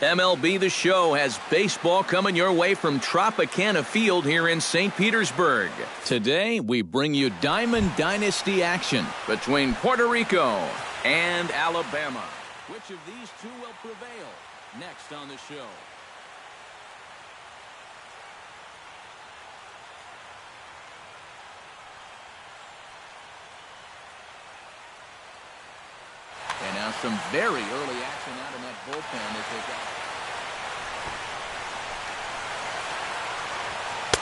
MLB The Show has baseball coming your way from Tropicana Field here in St. Petersburg. Today, we bring you Diamond Dynasty action between Puerto Rico and Alabama. Which of these two will prevail? Next on the show. And now some very early action out in that bullpen as they got.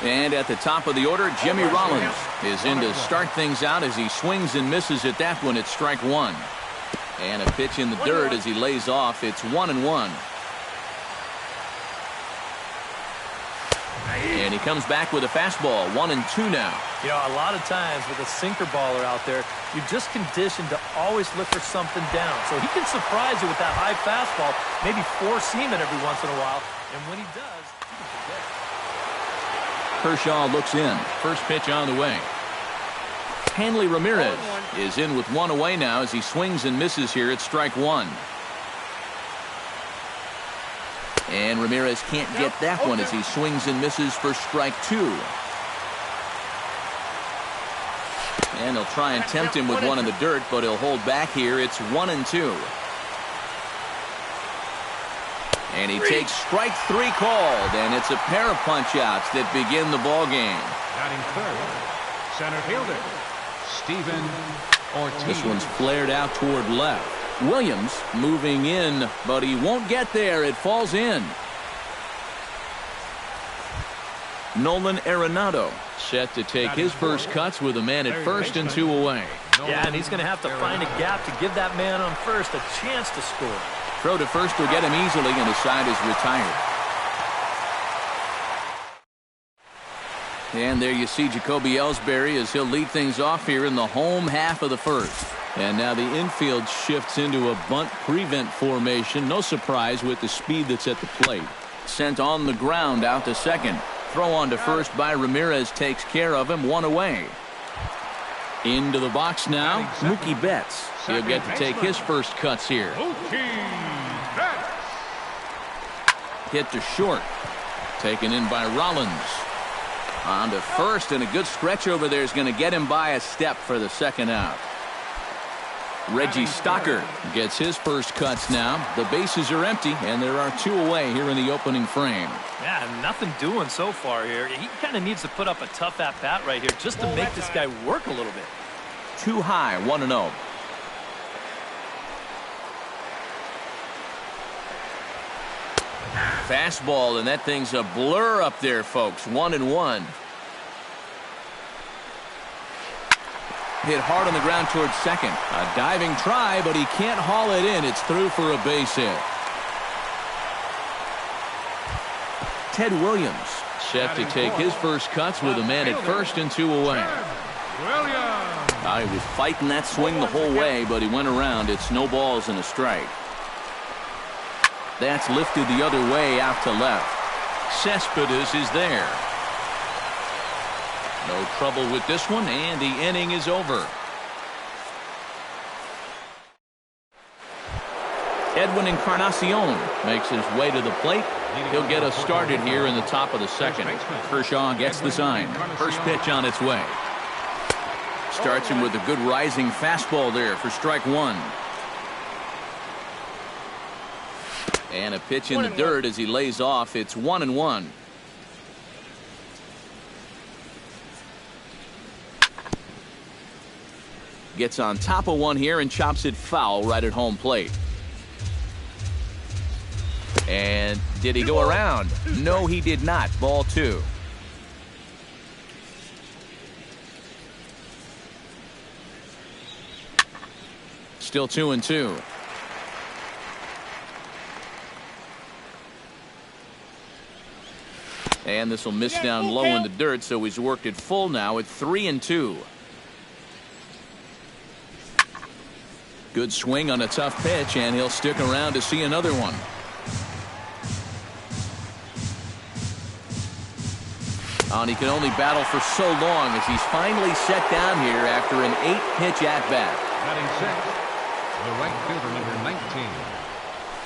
And at the top of the order, Jimmy Rollins is in to start things out as he swings and misses at that one. It's strike one. And a pitch in the dirt as he lays off. It's 1-1. And he comes back with a fastball. 1-2 now. You know, a lot of times with a sinker baller out there, you're just conditioned to always look for something down. So he can surprise you with that high fastball, maybe four-seam it every once in a while. And when he does, he can predict. Kershaw looks in. First pitch on the way. Hanley Ramirez is in with one away now as he swings and misses here at strike one. And Ramirez can't get that one as he swings and misses for strike two. And they'll try and tempt him with one in the dirt, but he'll hold back here. It's 1-2. And he takes strike three called, and it's a pair of punch-outs that begin the ball game. Batting third, center fielder, Steven Ortiz. This one's flared out toward left. Williams moving in, but he won't get there. It falls in. Nolan Arenado set to take his first cuts with a man at first and two away. Yeah, and he's going to have to find a gap to give that man on first a chance to score. Throw to first will get him easily, and his side is retired. And there you see Jacoby Ellsbury as he'll lead things off here in the home half of the first. And now the infield shifts into a bunt prevent formation. No surprise with the speed that's at the plate. Sent on the ground out to second. Throw on to first by Ramirez takes care of him. One away. Into the box now, Mookie Betts. He'll get to take his first cuts here. Hit to short. Taken in by Rollins. On to first, and a good stretch over there is going to get him by a step for the second out. Reggie Stocker gets his first cuts now. The bases are empty, and there are two away here in the opening frame. Yeah, nothing doing so far here. He kind of needs to put up a tough at-bat right here just to make this guy work a little bit. Too high, 1-0. Fastball, and that thing's a blur up there, folks. 1-1. Hit hard on the ground towards second. A diving try, but he can't haul it in. It's through for a base hit. Ted Williams set to take his first cuts with a man at first and two away. He was fighting that swing the whole way, but he went around. It's no balls and a strike. That's lifted the other way out to left. Cespedes is there. No trouble with this one, and the inning is over. Edwin Encarnacion makes his way to the plate. He'll get us started here in the top of the second. Kershaw gets the sign. First pitch on its way. Starts him with a good rising fastball there for strike one. And a pitch in the dirt as he lays off. It's 1-1. Gets on top of one here and chops it foul right at home plate. And did he go around? No, he did not. Ball two. still 2-2. And this will miss down low in the dirt, so he's worked it full now at 3-2. Good swing on a tough pitch, and he'll stick around to see another one. And he can only battle for so long as he's finally set down here after an 8-pitch at-bat. Batting sixth, the right fielder, number 19,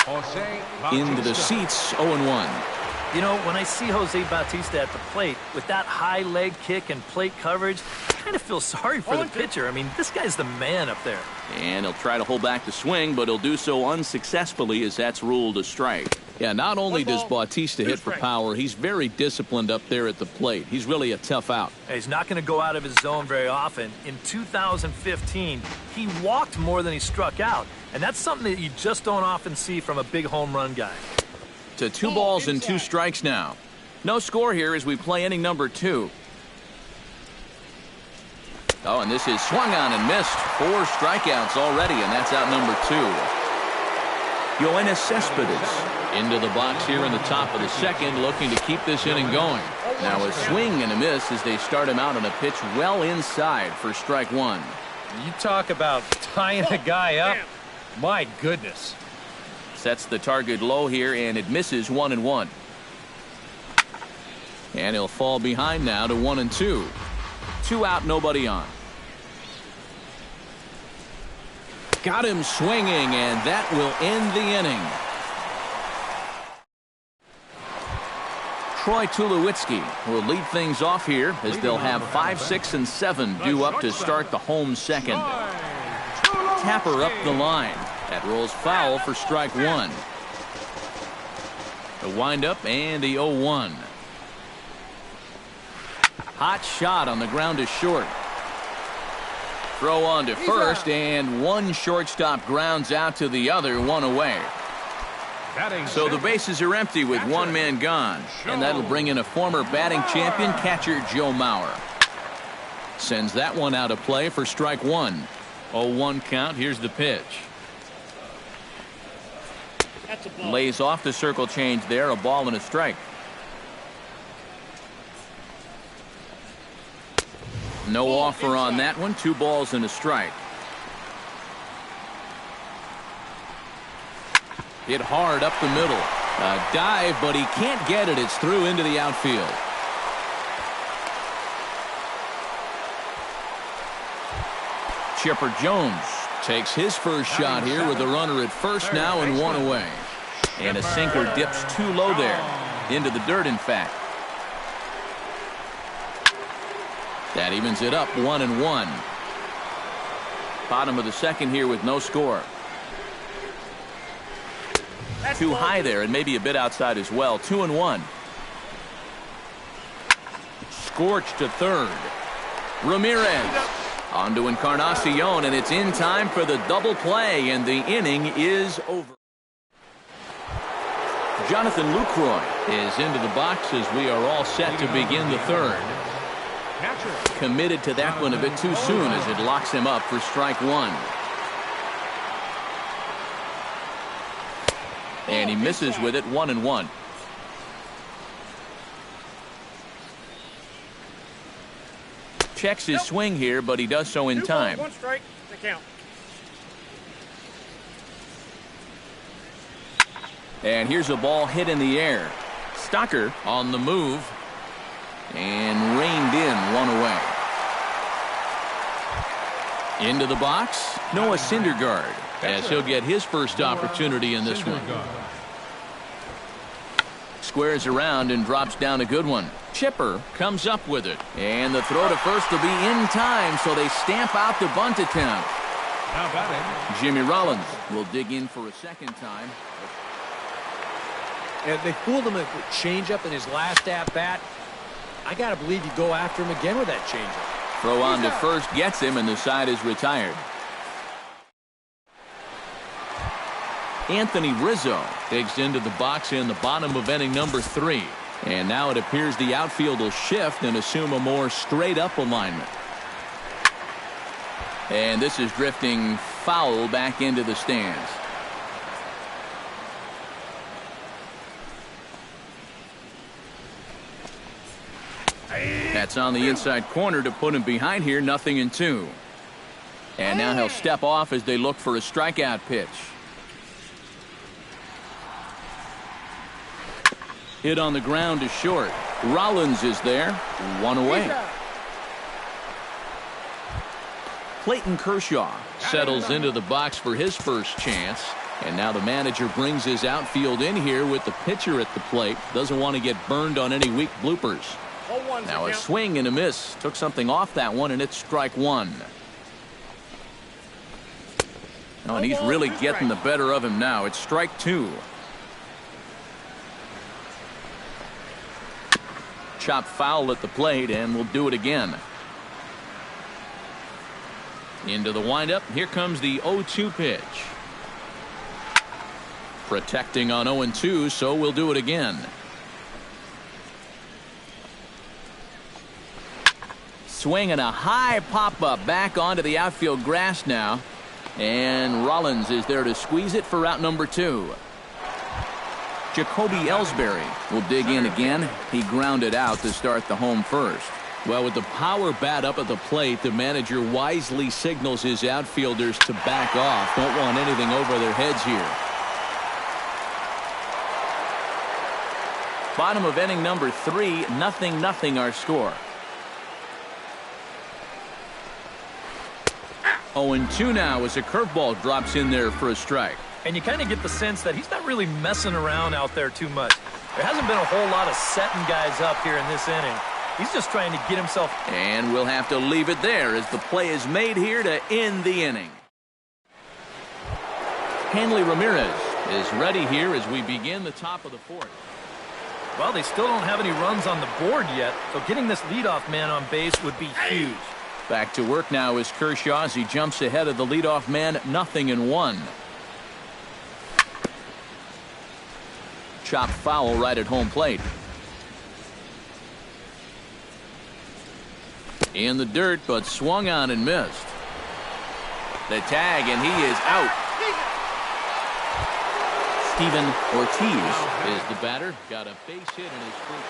Jose Bautista. Into the seats, 0-1. You know, when I see Jose Bautista at the plate with that high leg kick and plate coverage, I kind of feel sorry for the pitcher. I mean, this guy's the man up there. And he'll try to hold back the swing, but he'll do so unsuccessfully as that's ruled a strike. Yeah, not only does Bautista hit for power, he's very disciplined up there at the plate. He's really a tough out. He's not going to go out of his zone very often. In 2015, he walked more than he struck out. And that's something that you just don't often see from a big home run guy. To 2 balls and 2 strikes now. No score here as we play inning number 2. Oh, and this is swung on and missed. 4 strikeouts already, and that's out number 2. Yoenis Cespedes into the box here in the top of the second, looking to keep this inning going. Now a swing and a miss as they start him out on a pitch well inside for strike 1. You talk about tying a guy up. My goodness. Sets the target low here, and it misses 1-1. And he'll fall behind now to 1-2. 2 out, nobody on. Got him swinging, and that will end the inning. Troy Tulowitzki will lead things off here as they'll have 5, 6, and 7 due up to start the home second. Tapper up the line. That rolls foul for strike 1. The windup and the 0-1. Hot shot on the ground is short. Throw on to first, and one shortstop grounds out to the other, 1 away. So the bases are empty with 1 man gone, and that'll bring in a former batting champion catcher Joe Mauer. Sends that one out of play for strike 1. 0-1 count. Here's the pitch. Lays off the circle change there, a ball and a strike. No offer on that one. 2 balls and a strike. Hit hard up the middle. A dive, but he can't get it. It's through into the outfield. Chipper Jones takes his first shot here with a runner at first now and 1 away. And a sinker dips too low there. Into the dirt, in fact. That evens it up, 1-1. Bottom of the second here with no score. Too high there and maybe a bit outside as well. 2-1. Scorched to third. Ramirez on to Encarnacion, and it's in time for the double play, and the inning is over. Jonathan Lucroy is into the box as we are all set to begin the third. Committed to that one a bit too soon as it locks him up for strike 1. And he misses with it, 1-1. Checks his swing here, but he does so in time. 1 strike, the count. And here's a ball hit in the air. Stocker on the move and reined in, 1 away. Into the box, Noah Syndergaard, as he'll get his first opportunity in this one. Squares around and drops down a good one. Chipper comes up with it, and the throw to first will be in time, so they stamp out the bunt attempt. Now batting, Jimmy Rollins will dig in for a second time. And they fooled him with changeup in his last at-bat. I got to believe you go after him again with that changeup. Throw on to first gets him, and the side is retired. Anthony Rizzo digs into the box in the bottom of inning number 3. And now it appears the outfield will shift and assume a more straight-up alignment. And this is drifting foul back into the stands. That's on the inside corner to put him behind here, 0-2. And now he'll step off as they look for a strikeout pitch. Hit on the ground to short. Rollins is there, 1 away. Clayton Kershaw settles into the box for his first chance. And now the manager brings his outfield in here with the pitcher at the plate. Doesn't want to get burned on any weak bloopers. Now a swing and a miss. Took something off that one, and it's strike one. Oh, and he's really getting the better of him now. It's strike two. Chop foul at the plate, and we'll do it again. Into the windup. Here comes the 0-2 pitch. Protecting on 0-2, so we'll do it again. Swinging a high pop-up back onto the outfield grass now. And Rollins is there to squeeze it for out number 2. Jacoby Ellsbury will dig in again. He grounded out to start the home first. Well, with the power bat up at the plate, the manager wisely signals his outfielders to back off. Don't want anything over their heads here. Bottom of inning number 3, 0-0 our score. 0-2 now as a curveball drops in there for a strike. And you kind of get the sense that he's not really messing around out there too much. There hasn't been a whole lot of setting guys up here in this inning. He's just trying to get himself. And we'll have to leave it there as the play is made here to end the inning. Hanley Ramirez is ready here as we begin the top of the 4th. Well, they still don't have any runs on the board yet, so getting this leadoff man on base would be huge. Back to work now is Kershaw as he jumps ahead of the leadoff man, 0-1. Chop foul right at home plate. In the dirt, but swung on and missed. The tag, and he is out. Steven Ortiz is the batter. Got a base hit in his first.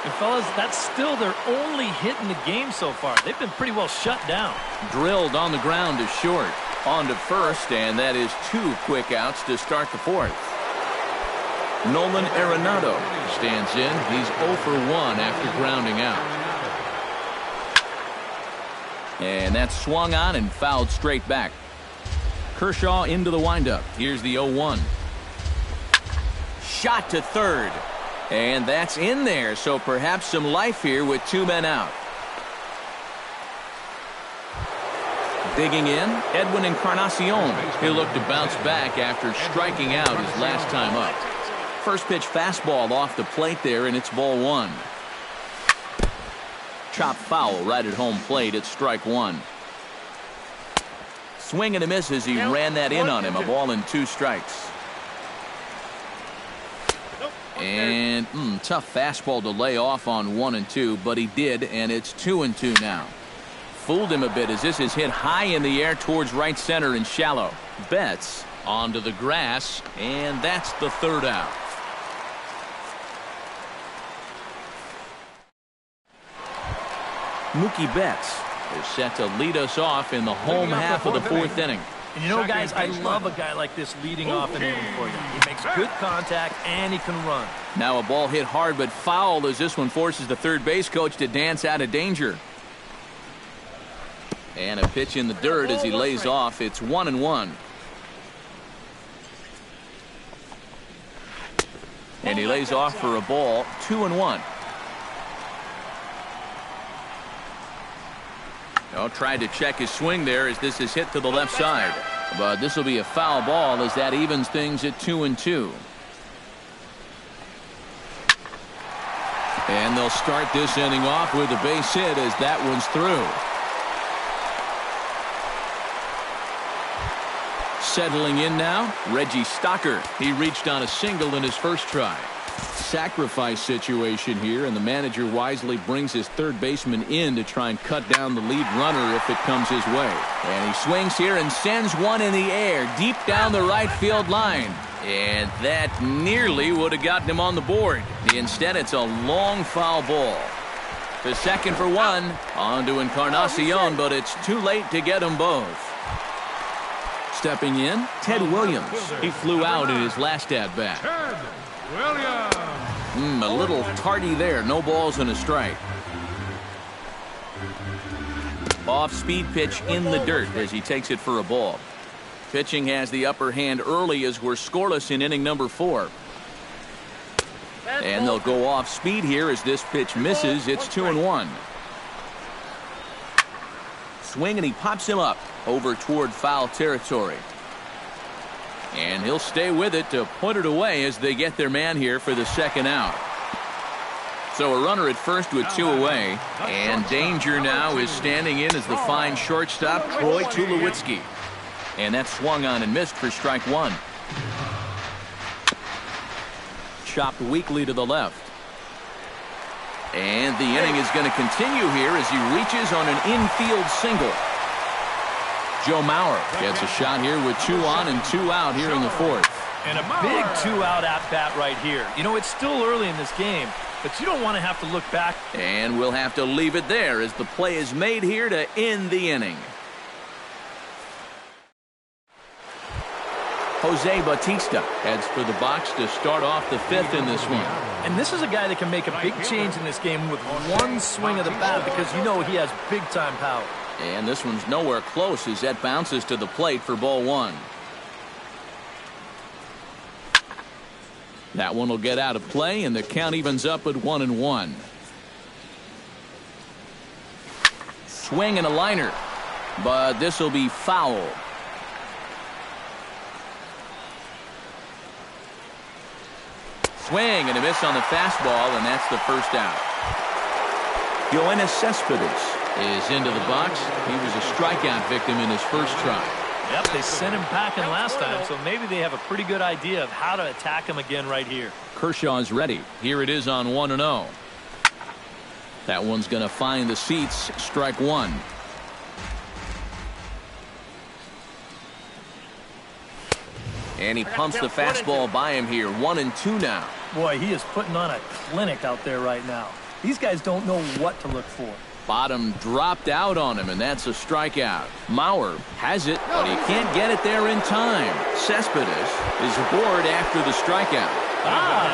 And fellas, that's still their only hit in the game so far. They've been pretty well shut down. Drilled on the ground to short. On to first, and that is 2 quick outs to start the 4th. Nolan Arenado stands in. He's 0 for 1 after grounding out. And that's swung on and fouled straight back. Kershaw into the windup. Here's the 0-1. Shot to third. And that's in there, so perhaps some life here with 2 men out. Digging in, Edwin Encarnacion. He'll look to bounce back after striking out his last time up. First pitch fastball off the plate there, and it's ball 1. Chop foul right at home plate. It's strike 1. Swing and a miss as he ran that in on him. A ball and 2 strikes. And tough fastball to lay off on 1 and 2, but he did, and it's 2 and 2 now. Fooled him a bit as this is hit high in the air towards right center and shallow. Betts onto the grass, and that's the 3rd out. Mookie Betts is set to lead us off in the home half of the 4th inning. And you know, guys, I love a guy like this leading off an inning for you. He makes good contact, and he can run. Now a ball hit hard but foul as this one forces the third base coach to dance out of danger. And a pitch in the dirt as he lays off. It's 1-1. And he lays off for a ball, 2-1. Oh, tried to check his swing there as this is hit to the left side. But this will be a foul ball as that evens things at 2-2. And they'll start this inning off with a base hit as that one's through. Settling in now, Reggie Stocker. He reached on a single in his first try. sacrifice situation here, and the manager wisely brings his third baseman in to try and cut down the lead runner if it comes his way. And he swings here and sends one in the air deep down the right field line. And that nearly would have gotten him on the board. Instead, it's a long foul ball. To second for one. On to Encarnacion, but it's too late to get them both. Stepping in, Ted Williams. He flew out in his last at-bat. Ted Williams. A little tardy there. No balls and a strike. Off-speed pitch in the dirt as he takes it for a ball. Pitching has the upper hand early as we're scoreless in inning number 4. And they'll go off speed here as this pitch misses. It's 2-1. Swing, and he pops him up over toward foul territory. And he'll stay with it to put it away as they get their man here for the second out. So a runner at first with 2 away. And danger now is standing in as the fine shortstop, Troy Tulowitzki. And that swung on and missed for strike 1. Chopped weakly to the left. And the inning is going to continue here as he reaches on an infield single. Joe Mauer gets a shot here with 2 on and 2 out here in the 4th. And a big 2-out at-bat right here. You know, it's still early in this game, but you don't want to have to look back. And we'll have to leave it there as the play is made here to end the inning. Jose Bautista heads for the box to start off the 5th in this one. And this is a guy that can make a big change in this game with one swing of the bat because you know he has big-time power. And this one's nowhere close as that bounces to the plate for ball 1. That one will get out of play, and the count evens up at 1-1. Swing and a liner, but this will be foul. Swing and a miss on the fastball, and that's the first out. Yoenis Cespedes is into the box. He was a strikeout victim in his first try. Yep, they sent him packing last time, so maybe they have a pretty good idea of how to attack him again right here. Kershaw's ready. Here it is on 1-0. That one's going to find the seats. Strike 1. And he pumps the fastball by him here. 1-2 now. Boy, he is putting on a clinic out there right now. These guys don't know what to look for. Bottom dropped out on him, and that's a strikeout. Mauer has it, but he can't get it there in time. Cespedes is aboard after the strikeout.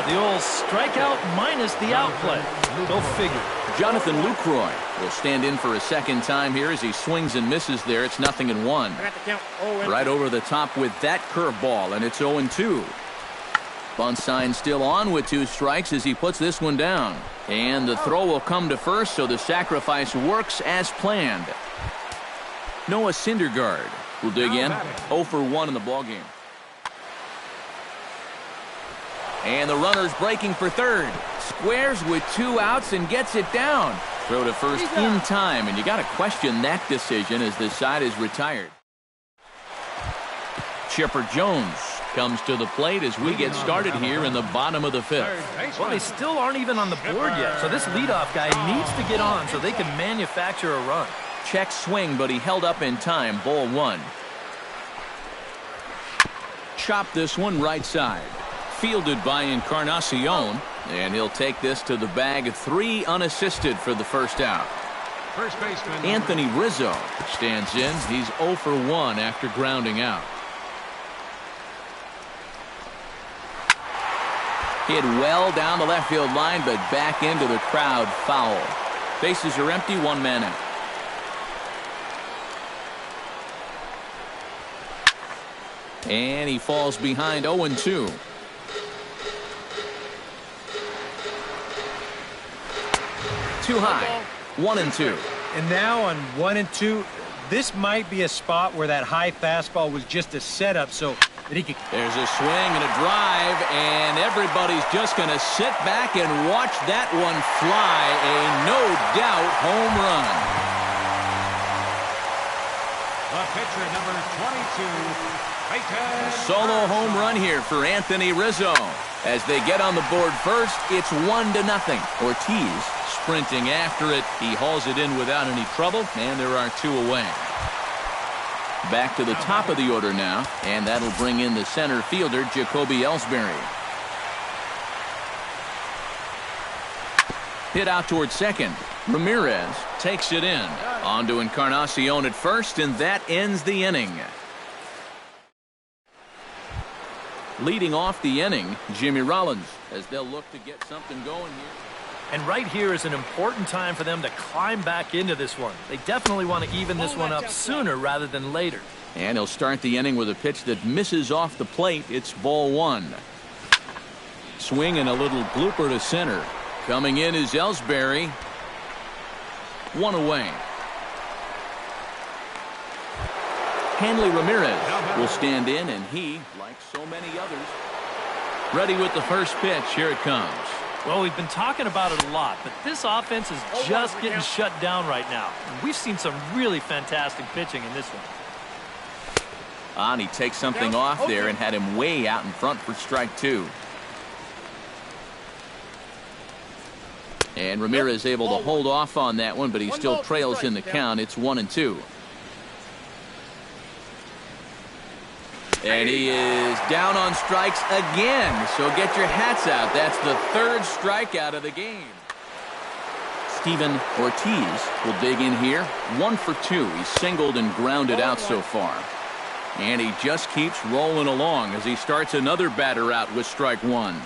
The old strikeout minus the outplay. Go figure. Jonathan Lucroy will stand in for a second time here as he swings and misses there. It's 0-1. Right over the top with that curveball, and it's 0-2. Bunt sign still on with 2 strikes as he puts this one down. And the throw will come to first, so the sacrifice works as planned. Noah Syndergaard will dig in. 0 for 1 in the ballgame. And the runner's breaking for third. Squares with 2 outs and gets it down. Throw to first in time, and you got to question that decision as the side is retired. Chipper Jones comes to the plate as we get started here in the bottom of the 5th. Well, they still aren't even on the board yet, so this leadoff guy needs to get on so they can manufacture a run. Check swing, but he held up in time. Ball 1. Chop this one right side. Fielded by Encarnacion, and he'll take this to the bag. 3 unassisted for the first out. First baseman Anthony Rizzo stands in. He's 0 for 1 after grounding out. Hit well down the left field line, but back into the crowd. Foul. Bases are empty. 1 man out. And he falls behind. 0-2. Too high. 1-2. And now on 1-2, this might be a spot where that high fastball was just a setup so that he could. There's a swing and a drive, and everybody's just going to sit back and watch that one fly. A no-doubt home run. pitcher, number 22, Peyton. Solo home run here for Anthony Rizzo. As they get on the board first, it's 1-0. Ortiz sprinting after it. He hauls it in without any trouble, and there are 2 away. Back to the top of the order now, and that'll bring in the center fielder, Jacoby Ellsbury. Hit out towards second. Ramirez takes it in. On to Encarnacion at first, and that ends the inning. Leading off the inning, Jimmy Rollins, as they'll look to get something going here. And right here is an important time for them to climb back into this one. They definitely want to even this one up sooner rather than later. And he'll start the inning with a pitch that misses off the plate. It's ball 1. Swing and a little blooper to center. Coming in is Ellsbury. 1 away. Hanley Ramirez will stand in, and he, like so many others, ready with the first pitch. Here it comes. Well, we've been talking about it a lot, but this offense is just getting shut down right now. And we've seen some really fantastic pitching in this one. And he takes something off there and had him way out in front for strike 2. And Ramirez able to hold off on that one, but he still trails in the count. It's 1-2. And he is down on strikes again. So get your hats out. That's the 3rd strikeout of the game. Steven Ortiz will dig in here. 1 for 2. He's singled and grounded out so far. And he just keeps rolling along as he starts another batter out with strike 1.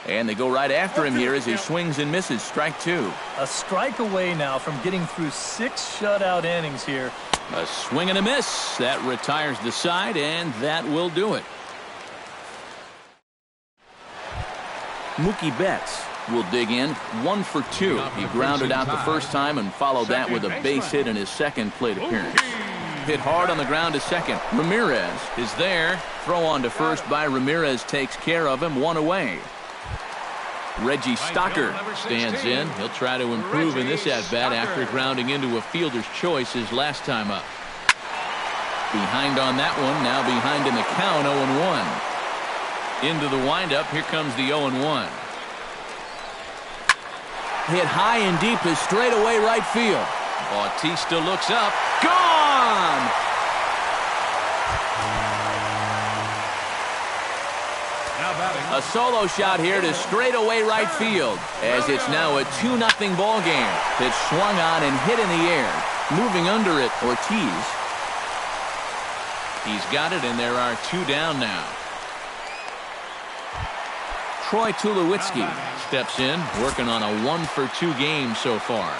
And they go right after him here as he swings and misses. Strike 2. A strike away now from getting through 6 shutout innings here. A swing and a miss. That retires the side, and that will do it. Mookie Betts will dig in. 1 for 2. He grounded out the first time and followed that with a base hit in his second plate appearance. Hit hard on the ground to second. Ramirez is there. Throw on to first by Ramirez takes care of him. 1 away. Reggie Stocker stands in. He'll try to improve in this at-bat after grounding into a fielder's choice his last time up. Behind on that one, now behind in the count, 0-1. Into the windup, here comes the 0-1. Hit high and deep is straight away right field. Bautista looks up. Gone! A solo shot here to straightaway right field, as it's now a 2-0 ball game. It's swung on and hit in the air. Moving under it, Ortiz. He's got it, and there are 2 down now. Troy Tulowitzki steps in, working on a 1 for 2 game so far.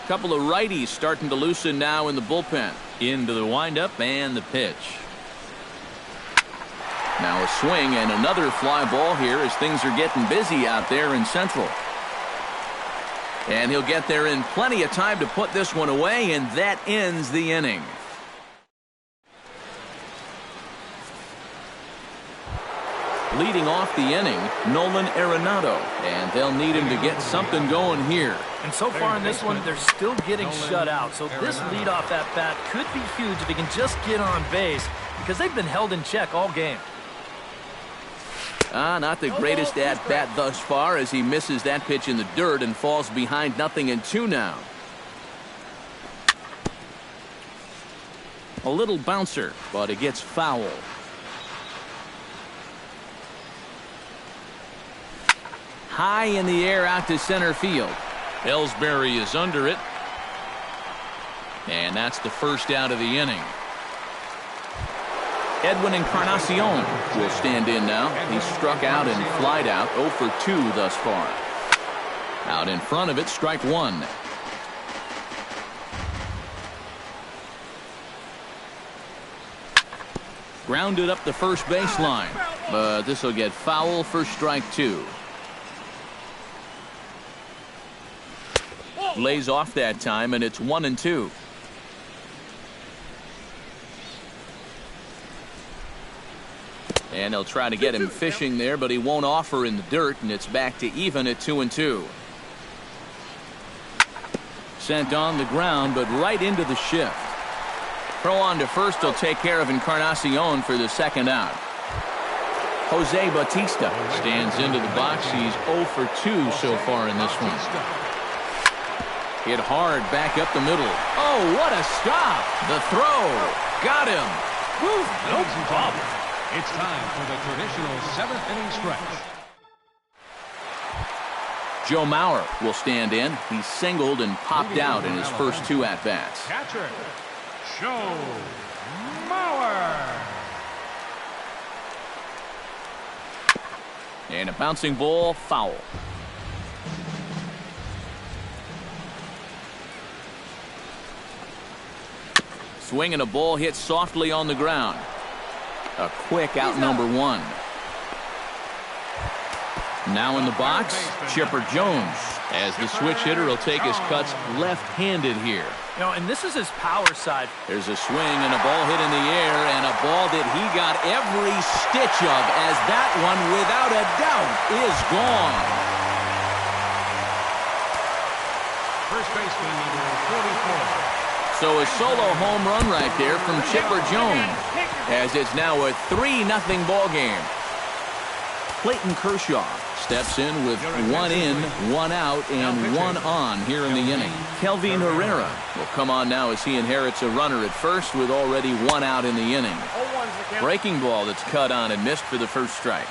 Couple of righties starting to loosen now in the bullpen. Into the windup and the pitch. Now a swing and another fly ball here as things are getting busy out there in Central. And he'll get there in plenty of time to put this one away, and that ends the inning. Leading off the inning, Nolan Arenado, and they'll need him to get something going here. And so far in this one, they're still getting shut out. So this leadoff at bat could be huge if he can just get on base, because they've been held in check all game. Not the greatest at bat thus far as he misses that pitch in the dirt and falls behind 0-2 now. A little bouncer, but it gets foul. High in the air out to center field. Ellsbury is under it. And that's the first out of the inning. Edwin Encarnacion will stand in now. He's struck out and flied out 0 for 2 thus far. Out in front of it, strike 1. Grounded up the first baseline, but this will get foul for strike 2. Lays off that time, and it's 1-2. And they'll try to get him fishing there, but he won't offer in the dirt, and it's back to even at 2-2. Sent on the ground, but right into the shift. Throw on to first will take care of Encarnacion for the second out. Jose Bautista stands into the box. He's 0 for 2 so far in this one. Hit hard back up the middle. Oh, what a stop. The throw. Got him. Whew, no problem. It's time for the traditional 7th inning stretch. Joe Mauer will stand in. He singled and popped out in his first 2 at-bats. Catcher, Joe Mauer. And a bouncing ball, foul. Swinging a ball hit softly on the ground. A quick out number 1. Now in the box, Chipper Jones, as the switch hitter will take his cuts left-handed here. You know, and this is his power side. There's a swing and a ball hit in the air, and a ball that he got every stitch of, as that one, without a doubt, is gone. First baseman number 44. So a solo home run right there from Chipper Jones, as it's now a 3-0 ball game. Clayton Kershaw steps in with 1 in, 1 out, and 1 on here in the inning. Kelvin Herrera will come on now as he inherits a runner at first with already 1 out in the inning. Breaking ball that's cut on and missed for the first strike.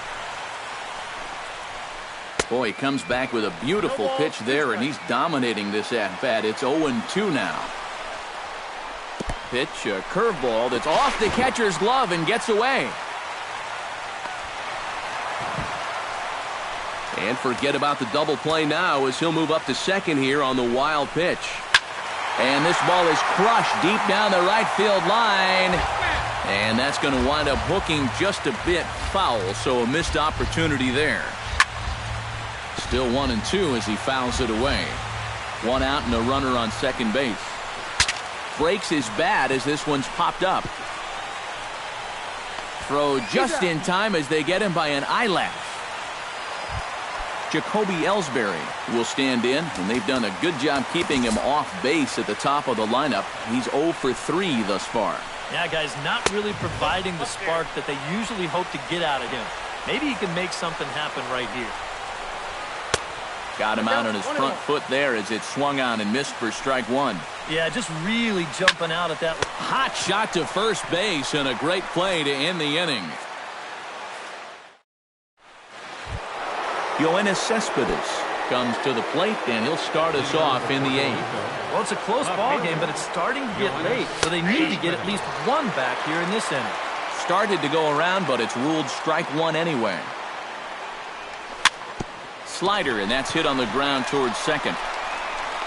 Boy, he comes back with a beautiful pitch there, and he's dominating this at-bat. It's 0-2 now. Pitch, a curveball that's off the catcher's glove and gets away. And forget about the double play now as he'll move up to second here on the wild pitch. And this ball is crushed deep down the right field line. And that's going to wind up hooking just a bit foul, so a missed opportunity there. Still 1-2 as he fouls it away. 1 out and a runner on second base. Breaks his bat as this one's popped up. Throw just in time as they get him by an eyelash. Jacoby Ellsbury will stand in, and they've done a good job keeping him off base at the top of the lineup. He's 0 for 3 thus far. Yeah, guys, not really providing the spark that they usually hope to get out of him. Maybe he can make something happen right here. Got him out on his front foot there as it swung on and missed for strike 1. Yeah, just really jumping out at that. Hot shot to first base and a great play to end the inning. Yoenis Cespedes comes to the plate, and he'll start us off in the 8th. Well, it's a close ball game, but it's starting to get late, so they need to get at least 1 back here in this inning. Started to go around, but it's ruled strike 1 anyway. Slider, and that's hit on the ground towards second.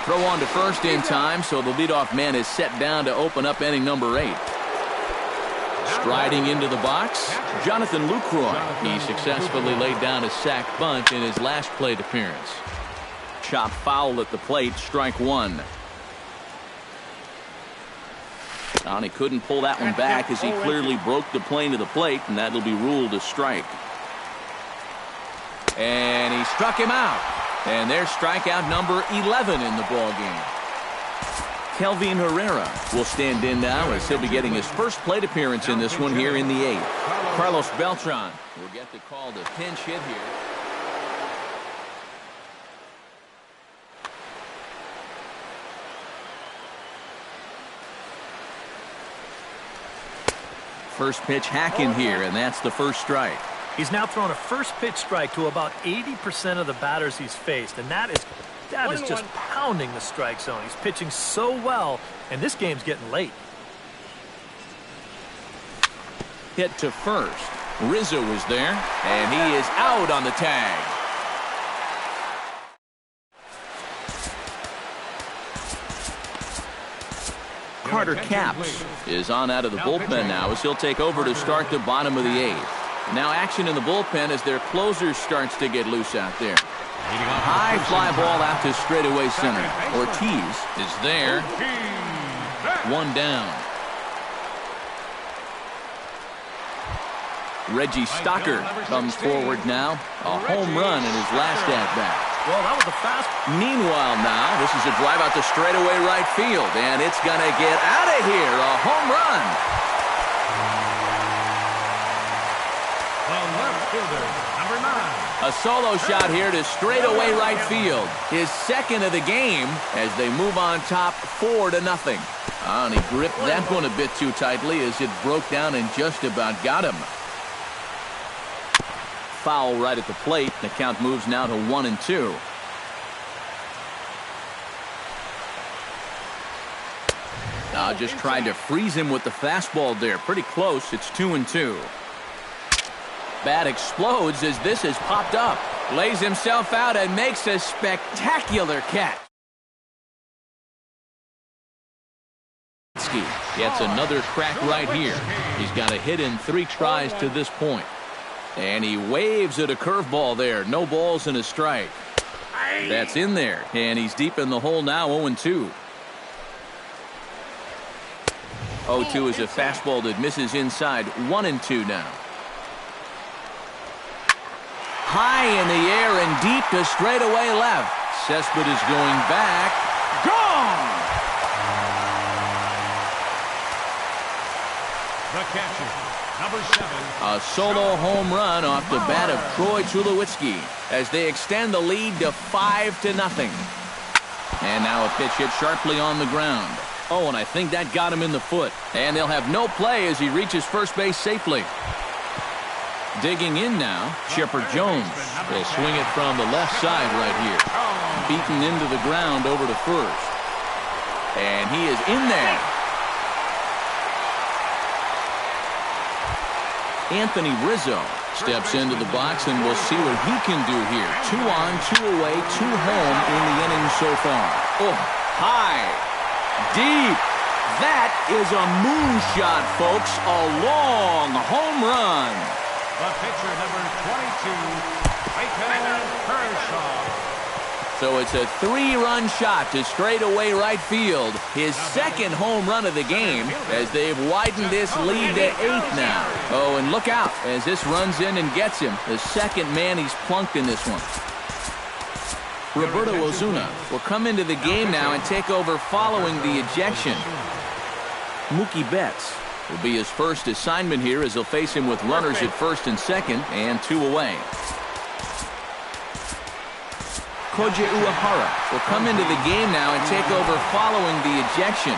Throw on to first in time, so the leadoff man is set down to open up inning number 8. Striding into the box, Jonathan Lucroy. He successfully laid down a sac bunt in his last plate appearance. Chop foul at the plate, strike 1. And he couldn't pull that one back as he clearly broke the plane to the plate, and that'll be ruled a strike. And he struck him out. And there's strikeout number 11 in the ballgame. Kelvin Herrera will stand in now as he'll be getting his first plate appearance in this one here in the 8th. Carlos Beltran will get the call to pinch hit here. First pitch hack in here, and that's the first strike. He's now thrown a first pitch strike to about 80% of the batters he's faced, and that is just pounding the strike zone. He's pitching so well, and this game's getting late. Hit to first. Rizzo is there, and he is out on the tag. Carter Capps is on out of the bullpen now as he'll take over to start the bottom of the 8th. Now action in the bullpen as their closer starts to get loose out there. High fly ball out to straightaway center. Ortiz is there. 1 down. Reggie Stocker comes forward now. A home run in his last at-bat. Well, that was a fast. Meanwhile now, this is a drive out to straightaway right field, and it's going to get out of here. A home run. The left fielder, number 9. A solo shot here to straightaway right field. His second of the game as they move on top 4-0. And he gripped that one a bit too tightly as it broke down and just about got him. Foul right at the plate. The count moves now to 1-2. Just trying to freeze him with the fastball there. Pretty close. It's 2-2. Bat explodes as this has popped up. Lays himself out and makes a spectacular catch. Gets another crack right here. He's got a hit in 3 tries to this point. And he waves at a curveball there. No balls and a strike. That's in there. And he's deep in the hole now, 0-2. 0-2 is a fastball that misses inside. 1-2 now. High in the air and deep to straightaway left. Cespedes going back. Gone! The catcher, number 7. A solo home run off the bat of Troy Tulowitzki as they extend the lead to 5-0. And now a pitch hit sharply on the ground. Oh, and I think that got him in the foot. And they'll have no play as he reaches first base safely. Digging in now, Chipper Jones will swing it from the left side right here. Beaten into the ground over to first. And he is in there. Anthony Rizzo steps into the box, and we'll see what he can do here. 2 on, 2 away, 2 home in the inning so far. Oh, high, deep. That is a moonshot, folks. A long home run. The pitcher, number 22, Clayton Kershaw. So it's a 3-run shot to straightaway right field. His second home run of the game as they've widened this lead to 8 now. Oh, and look out as this runs in and gets him. The second man he's plunked in this one. Roberto Ozuna will come into the game now and take over following the ejection. Mookie Betts will be his first assignment here as he'll face him with runners at first and second and 2 away. Koji Uehara will come into the game now and take over following the ejection.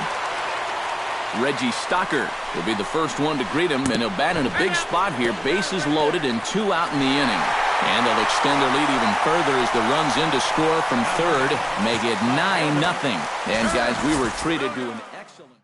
Reggie Stocker will be the first one to greet him, and he'll bat in a big spot here. Bases loaded and 2 out in the inning. And they'll extend their lead even further as the runs in to score from third, make it 9-0. And guys, we were treated to an excellent